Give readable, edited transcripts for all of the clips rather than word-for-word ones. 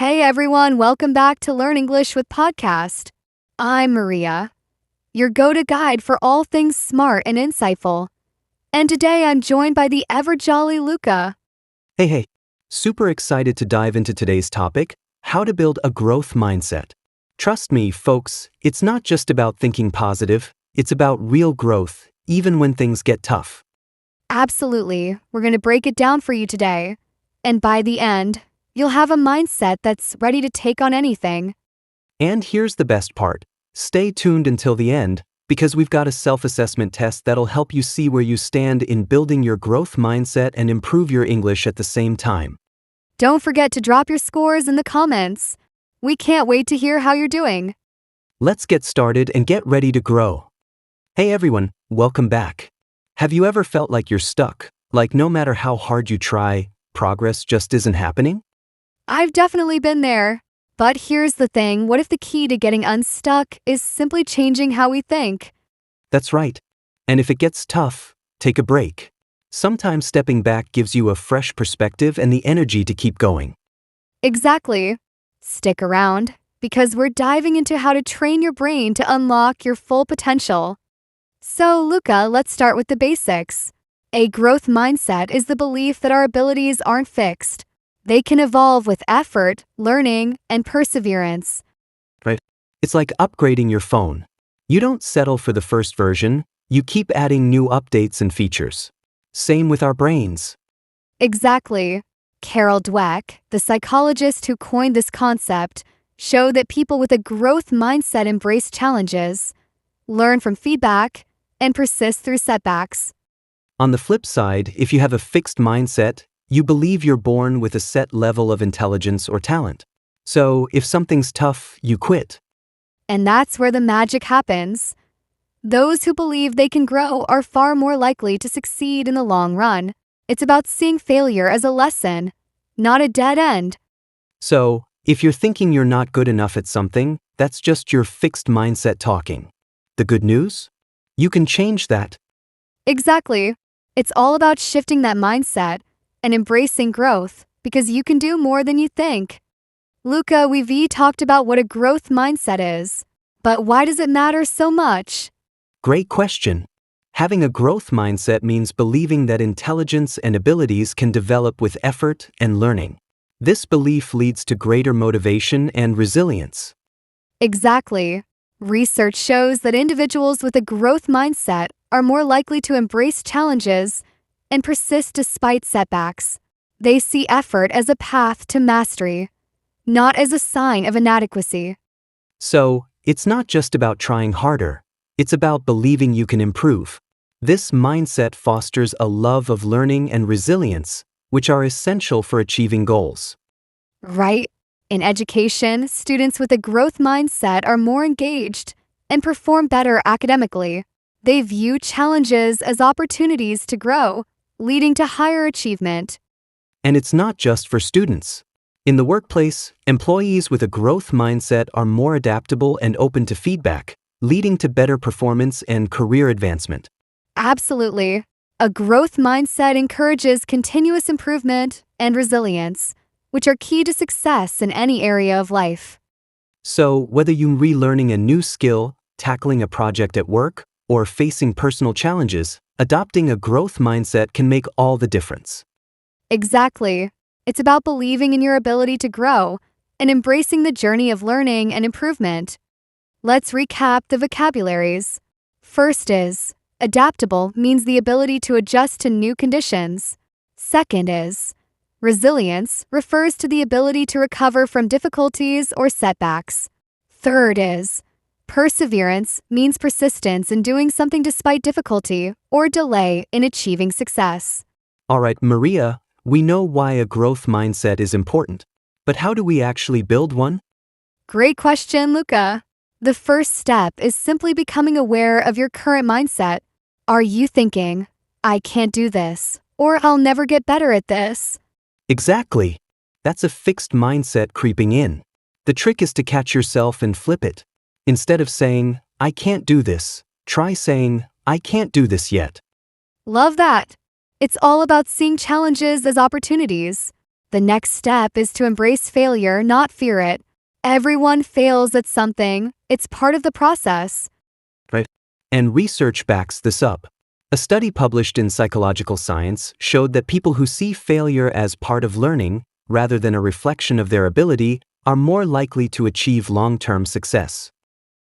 Hey everyone, welcome back to Learn English with Podcast. I'm Maria, your go-to guide for all things smart and insightful. And today I'm joined by the ever-jolly Luca. Hey, super excited to dive into today's topic, how to build a growth mindset. Trust me, folks, it's not just about thinking positive, it's about real growth, even when things get tough. Absolutely, we're going to break it down for you today. And by the end, you'll have a mindset that's ready to take on anything. And here's the best part. Stay tuned until the end, because we've got a self-assessment test that'll help you see where you stand in building your growth mindset and improve your English at the same time. Don't forget to drop your scores in the comments. We can't wait to hear how you're doing. Let's get started and get ready to grow. Hey everyone, welcome back. Have you ever felt like you're stuck? Like no matter how hard you try, progress just isn't happening? I've definitely been there. But here's the thing, what if the key to getting unstuck is simply changing how we think? That's right. And if it gets tough, take a break. Sometimes stepping back gives you a fresh perspective and the energy to keep going. Exactly. Stick around, because we're diving into how to train your brain to unlock your full potential. So, Luca, let's start with the basics. A growth mindset is the belief that our abilities aren't fixed. They can evolve with effort, learning, and perseverance. Right? It's like upgrading your phone. You don't settle for the first version, you keep adding new updates and features. Same with our brains. Exactly. Carol Dweck, the psychologist who coined this concept, showed that people with a growth mindset embrace challenges, learn from feedback, and persist through setbacks. On the flip side, if you have a fixed mindset, you believe you're born with a set level of intelligence or talent. So, if something's tough, you quit. And that's where the magic happens. Those who believe they can grow are far more likely to succeed in the long run. It's about seeing failure as a lesson, not a dead end. So, if you're thinking you're not good enough at something, that's just your fixed mindset talking. The good news? You can change that. Exactly. It's all about shifting that mindset and embracing growth, because you can do more than you think. Luca, we've talked about what a growth mindset is, but why does it matter so much? Great question. Having a growth mindset means believing that intelligence and abilities can develop with effort and learning. This belief leads to greater motivation and resilience. Exactly. Research shows that individuals with a growth mindset are more likely to embrace challenges and persist despite setbacks. They see effort as a path to mastery, not as a sign of inadequacy. So, it's not just about trying harder, it's about believing you can improve. This mindset fosters a love of learning and resilience, which are essential for achieving goals. Right. In education, students with a growth mindset are more engaged and perform better academically. They view challenges as opportunities to grow, leading to higher achievement. And it's not just for students. In the workplace, employees with a growth mindset are more adaptable and open to feedback, leading to better performance and career advancement. Absolutely. A growth mindset encourages continuous improvement and resilience, which are key to success in any area of life. So, whether you're relearning a new skill, tackling a project at work, or facing personal challenges, adopting a growth mindset can make all the difference. Exactly. It's about believing in your ability to grow and embracing the journey of learning and improvement. Let's recap the vocabularies. First is, adaptable means the ability to adjust to new conditions. Second is, resilience refers to the ability to recover from difficulties or setbacks. Third is, perseverance means persistence in doing something despite difficulty or delay in achieving success. All right, Maria, we know why a growth mindset is important, but how do we actually build one? Great question, Luca. The first step is simply becoming aware of your current mindset. Are you thinking, I can't do this, or I'll never get better at this? Exactly. That's a fixed mindset creeping in. The trick is to catch yourself and flip it. Instead of saying, I can't do this, try saying, I can't do this yet. Love that. It's all about seeing challenges as opportunities. The next step is to embrace failure, not fear it. Everyone fails at something, it's part of the process. Right? And research backs this up. A study published in Psychological Science showed that people who see failure as part of learning, rather than a reflection of their ability, are more likely to achieve long-term success.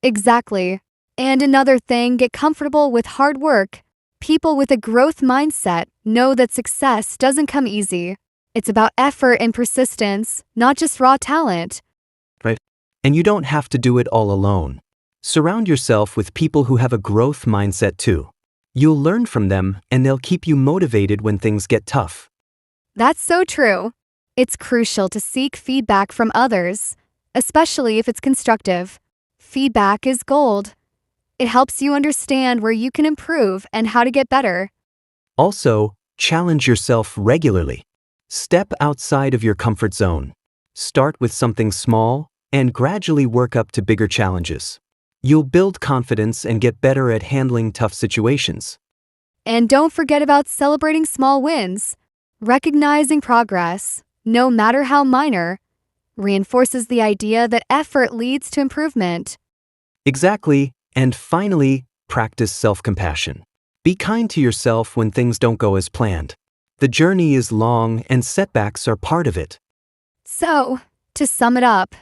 Exactly. And another thing, get comfortable with hard work. People with a growth mindset know that success doesn't come easy. It's about effort and persistence, not just raw talent. Right? And you don't have to do it all alone. Surround yourself with people who have a growth mindset too. You'll learn from them and they'll keep you motivated when things get tough. That's so true. It's crucial to seek feedback from others, especially if it's constructive. Feedback is gold. It helps you understand where you can improve and how to get better. Also, challenge yourself regularly. Step outside of your comfort zone. Start with something small and gradually work up to bigger challenges. You'll build confidence and get better at handling tough situations. And don't forget about celebrating small wins. Recognizing progress, no matter how minor, reinforces the idea that effort leads to improvement. Exactly. And finally, practice self-compassion. Be kind to yourself when things don't go as planned. The journey is long and setbacks are part of it. So, to sum it up,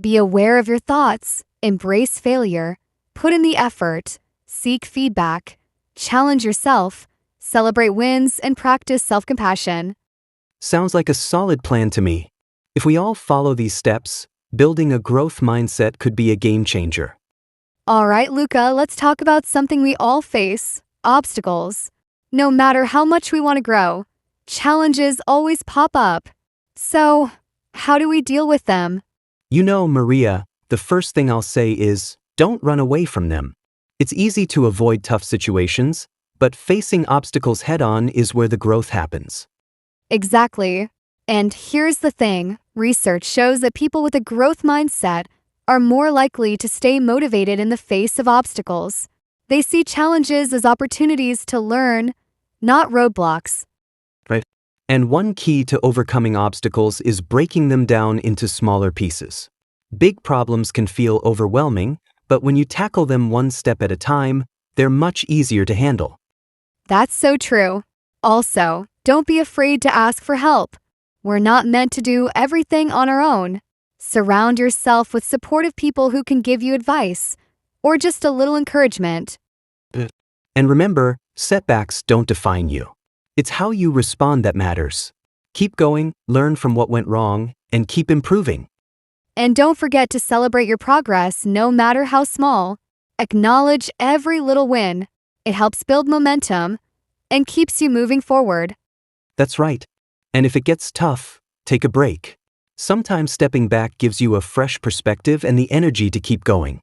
be aware of your thoughts, embrace failure, put in the effort, seek feedback, challenge yourself, celebrate wins, and practice self-compassion. Sounds like a solid plan to me. If we all follow these steps, building a growth mindset could be a game changer. All right, Luca, let's talk about something we all face, obstacles. No matter how much we want to grow, challenges always pop up. So, how do we deal with them? You know, Maria, the first thing I'll say is, don't run away from them. It's easy to avoid tough situations, but facing obstacles head-on is where the growth happens. Exactly. And here's the thing, research shows that people with a growth mindset are more likely to stay motivated in the face of obstacles. They see challenges as opportunities to learn, not roadblocks. Right? And one key to overcoming obstacles is breaking them down into smaller pieces. Big problems can feel overwhelming, but when you tackle them one step at a time, they're much easier to handle. That's so true. Also, don't be afraid to ask for help. We're not meant to do everything on our own. Surround yourself with supportive people who can give you advice, or just a little encouragement. And remember, setbacks don't define you. It's how you respond that matters. Keep going, learn from what went wrong, and keep improving. And don't forget to celebrate your progress, no matter how small. Acknowledge every little win. It helps build momentum and keeps you moving forward. That's right. And if it gets tough, take a break. Sometimes stepping back gives you a fresh perspective and the energy to keep going.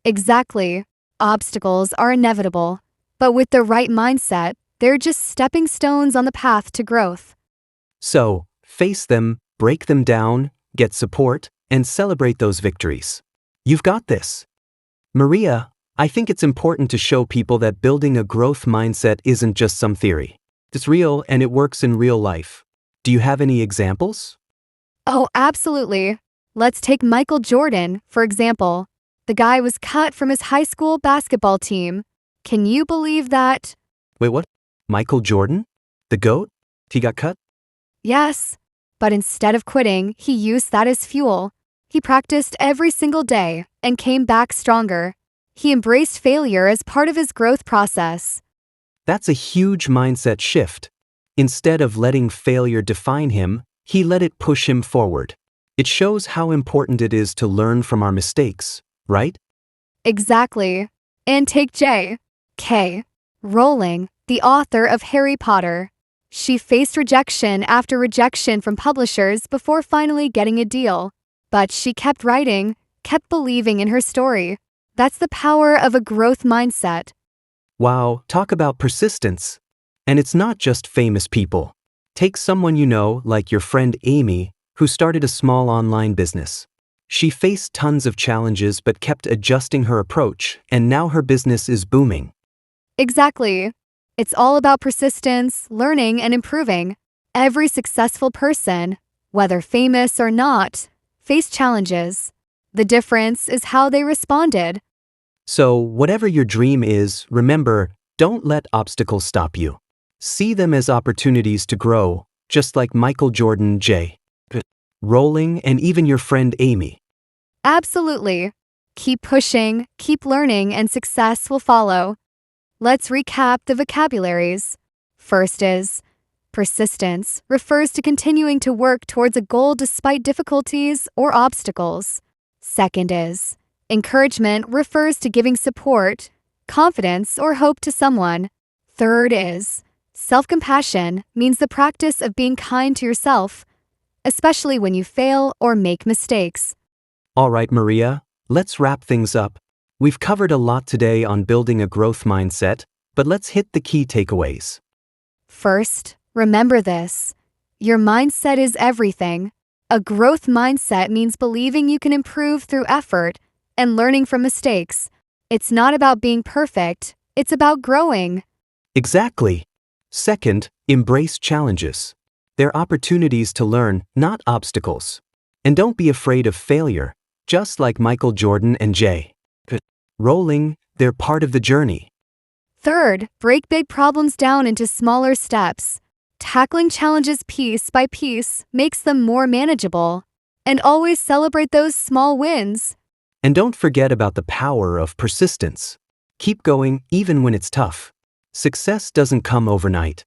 Exactly. Obstacles are inevitable, but with the right mindset, they're just stepping stones on the path to growth. So, face them, break them down, get support, and celebrate those victories. You've got this. Maria, I think it's important to show people that building a growth mindset isn't just some theory. It's real and it works in real life. Do you have any examples? Oh, absolutely. Let's take Michael Jordan, for example. The guy was cut from his high school basketball team. Can you believe that? Wait, what? Michael Jordan? The GOAT? He got cut? Yes. But instead of quitting, he used that as fuel. He practiced every single day and came back stronger. He embraced failure as part of his growth process. That's a huge mindset shift. Instead of letting failure define him, he let it push him forward. It shows how important it is to learn from our mistakes, right? Exactly. And take J.K. Rowling, the author of Harry Potter. She faced rejection after rejection from publishers before finally getting a deal. But she kept writing, kept believing in her story. That's the power of a growth mindset. Wow, talk about persistence. And it's not just famous people. Take someone you know, like your friend Amy, who started a small online business. She faced tons of challenges but kept adjusting her approach, and now her business is booming. Exactly. It's all about persistence, learning, and improving. Every successful person, whether famous or not, face challenges. The difference is how they responded. So, whatever your dream is, remember, don't let obstacles stop you. See them as opportunities to grow, just like Michael Jordan, Rowling, and even your friend Amy. Absolutely. Keep pushing, keep learning, and success will follow. Let's recap the vocabularies. First is persistence, refers to continuing to work towards a goal despite difficulties or obstacles. Second is encouragement, refers to giving support, confidence, or hope to someone. Third is self-compassion, means the practice of being kind to yourself, especially when you fail or make mistakes. All right, Maria, let's wrap things up. We've covered a lot today on building a growth mindset, but let's hit the key takeaways. First, remember this. Your mindset is everything. A growth mindset means believing you can improve through effort and learning from mistakes. It's not about being perfect, it's about growing. Exactly. Second, embrace challenges. They're opportunities to learn, not obstacles. And don't be afraid of failure, just like Michael Jordan and J. Rowling, they're part of the journey. Third, break big problems down into smaller steps. Tackling challenges piece by piece makes them more manageable. And always celebrate those small wins. And don't forget about the power of persistence. Keep going even when it's tough. Success doesn't come overnight.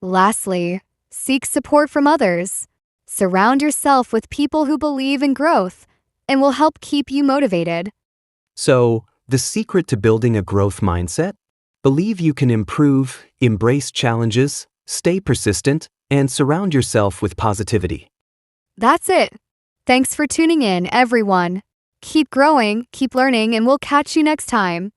Lastly, seek support from others. Surround yourself with people who believe in growth and will help keep you motivated. So, the secret to building a growth mindset? Believe you can improve, embrace challenges, stay persistent, and surround yourself with positivity. That's it. Thanks for tuning in, everyone. Keep growing, keep learning, and we'll catch you next time.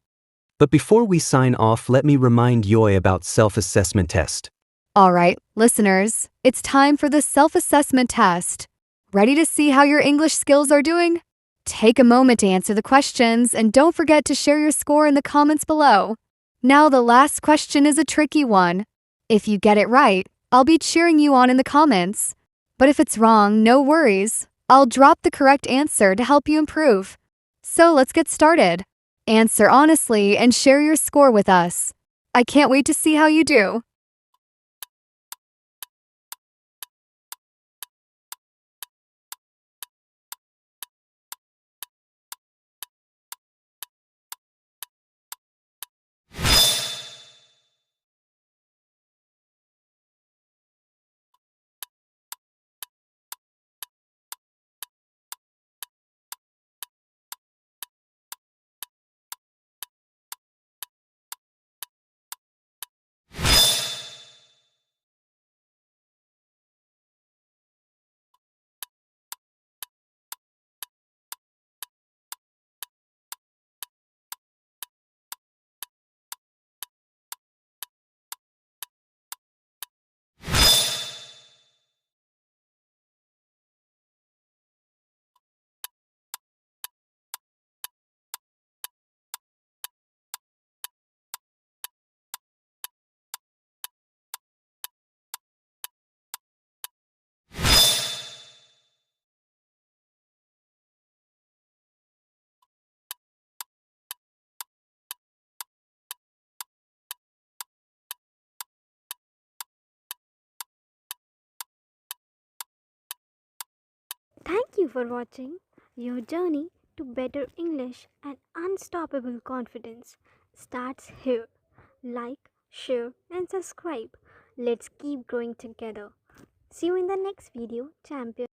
But before we sign off, let me remind Yoy about self-assessment test. All right, listeners, it's time for the self-assessment test. Ready to see how your English skills are doing? Take a moment to answer the questions and don't forget to share your score in the comments below. Now, the last question is a tricky one. If you get it right, I'll be cheering you on in the comments. But if it's wrong, no worries. I'll drop the correct answer to help you improve. So let's get started. Answer honestly and share your score with us. I can't wait to see how you do. Thank you for watching. Your journey to better English and unstoppable confidence starts here. Like, share, and subscribe. Let's keep growing together. See you in the next video, champion.